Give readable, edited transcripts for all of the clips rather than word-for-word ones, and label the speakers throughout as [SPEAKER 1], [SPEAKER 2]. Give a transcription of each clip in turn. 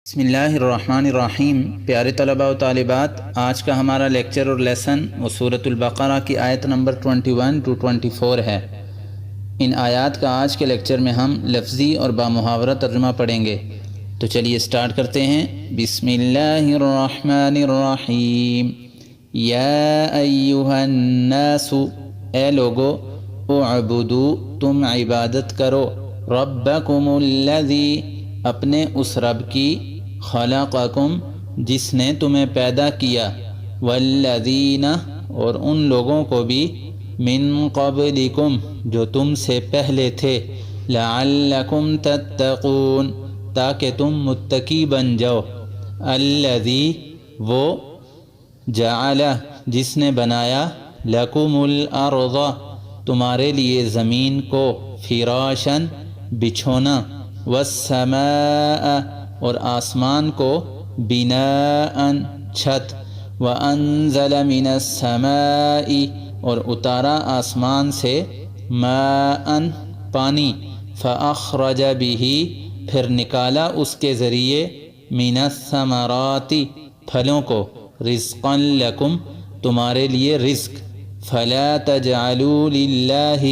[SPEAKER 1] بسم اللہ الرحمن الرحیم۔ پیارے طلباء و طالبات، آج کا ہمارا لیکچر اور لیسن وہ سورۃ البقرہ کی آیت نمبر 21 to 24 ہے۔ ان آیات کا آج کے لیکچر میں ہم لفظی اور بامحاورہ ترجمہ پڑھیں گے، تو چلیے سٹارٹ کرتے ہیں۔ بسم اللہ الرحمن الرحیم۔ یا ایھا الناس، اے لوگو، اعبدوا، تم عبادت کرو، ربکم الذی، اپنے اس رب کی، خلقکم، جس نے تمہیں پیدا کیا، والذین، اور ان لوگوں کو بھی، من قبلکم، جو تم سے پہلے تھے، لعلکم تتقون، تاکہ تم متقی بن جاؤ، الذی، وہ، جعل، جس نے بنایا، لکم الارض، تمہارے لیے زمین کو، فراشن، بچھونا، والسماء، اور آسمان کو، بناء، چھت، وانزل من السماء، اور اتارا آسمان سے، ماء، پانی، فاخرج به، پھر نکالا اس کے ذریعے، من الثمرات، پھلوں کو، رزقا لکم، تمہارے لیے رزق، فلا تجعلوا للہ،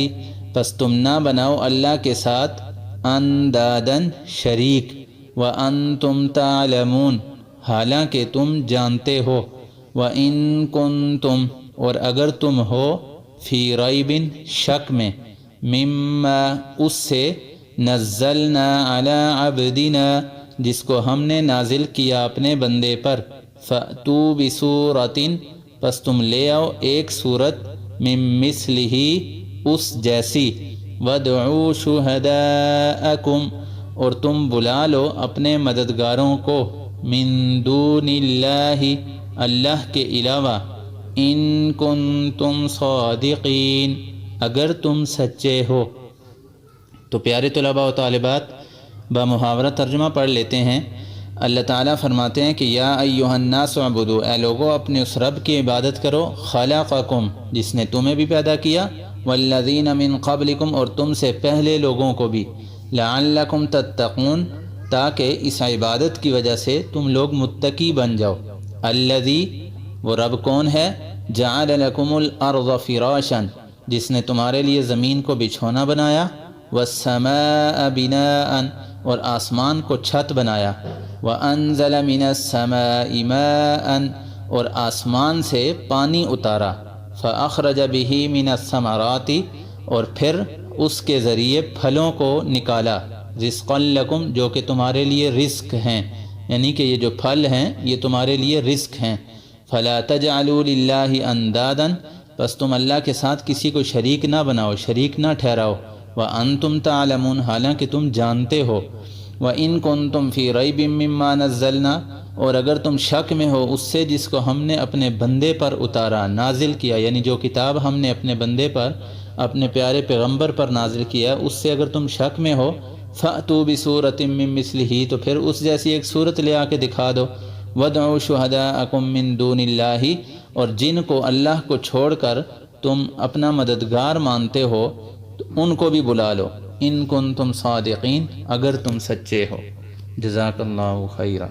[SPEAKER 1] پس تم نہ بناؤ اللہ کے ساتھ، اندادن، شریک، وانتم تعلمون، حالانکہ تم جانتے ہو، وان کنتم، اور اگر تم ہو، فی ریب، شک میں، مما، اس سے، نزلنا علی عبدنا، جس کو ہم نے نازل کیا اپنے بندے پر، فأتوا بسورۃ، پس تم لے آؤ ایک سورت، من مثلہ، اس جیسی، وادعوا شہداءکم، اور تم بلا لو اپنے مددگاروں کو، من دون اللہ، اللہ کے علاوہ، ان کنتم صادقین، اگر تم سچے ہو۔ تو پیارے طلباء و طالبات، بامحاورہ ترجمہ پڑھ لیتے ہیں۔ اللہ تعالیٰ فرماتے ہیں کہ یا ایھا الناس اعبدوا، اے لوگو، اپنے اس رب کی عبادت کرو، خلقکم، جس نے تمہیں بھی پیدا کیا، والذین من قبلکم، اور تم سے پہلے لوگوں کو بھی، لعلکم تتقون، تاکہ اس عبادت کی وجہ سے تم لوگ متقی بن جاؤ۔ الذی، وہ رب کون ہے، جعل لکم الارض فراشا، جس نے تمہارے لیے زمین کو بچھونا بنایا، والسماء بناء، اور آسمان کو چھت بنایا، وانزل من السماء ماء، اور آسمان سے پانی اتارا، فاخرج به من الثمرات، اور پھر اس کے ذریعے پھلوں کو نکالا، رزقا لکم، جو کہ تمہارے لیے رزق ہیں، یعنی کہ یہ جو پھل ہیں یہ تمہارے لیے رزق ہیں، فلا تجعلوا للہ اندادا، پس تم اللہ کے ساتھ کسی کو شریک نہ بناؤ، شریک نہ ٹھہراؤ، وانتم تعلمون، حالانکہ تم جانتے ہو، وان کنتم فی ریب مما نزلنا، اور اگر تم شک میں ہو اس سے جس کو ہم نے اپنے بندے پر اتارا، نازل کیا، یعنی جو کتاب ہم نے اپنے بندے پر، اپنے پیارے پیغمبر پر نازل کیا، اس سے اگر تم شک میں ہو، فأتوا بسورۃ من مثلہ، تو پھر اس جیسی ایک صورت لے آ کے دکھا دو، وادعوا شہداءکم من دون اللہ، اور جن کو اللہ کو چھوڑ کر تم اپنا مددگار مانتے ہو تو ان کو بھی بلا لو، ان کنتم صادقین، اگر تم سچے ہو۔ جزاک اللہ خیرا۔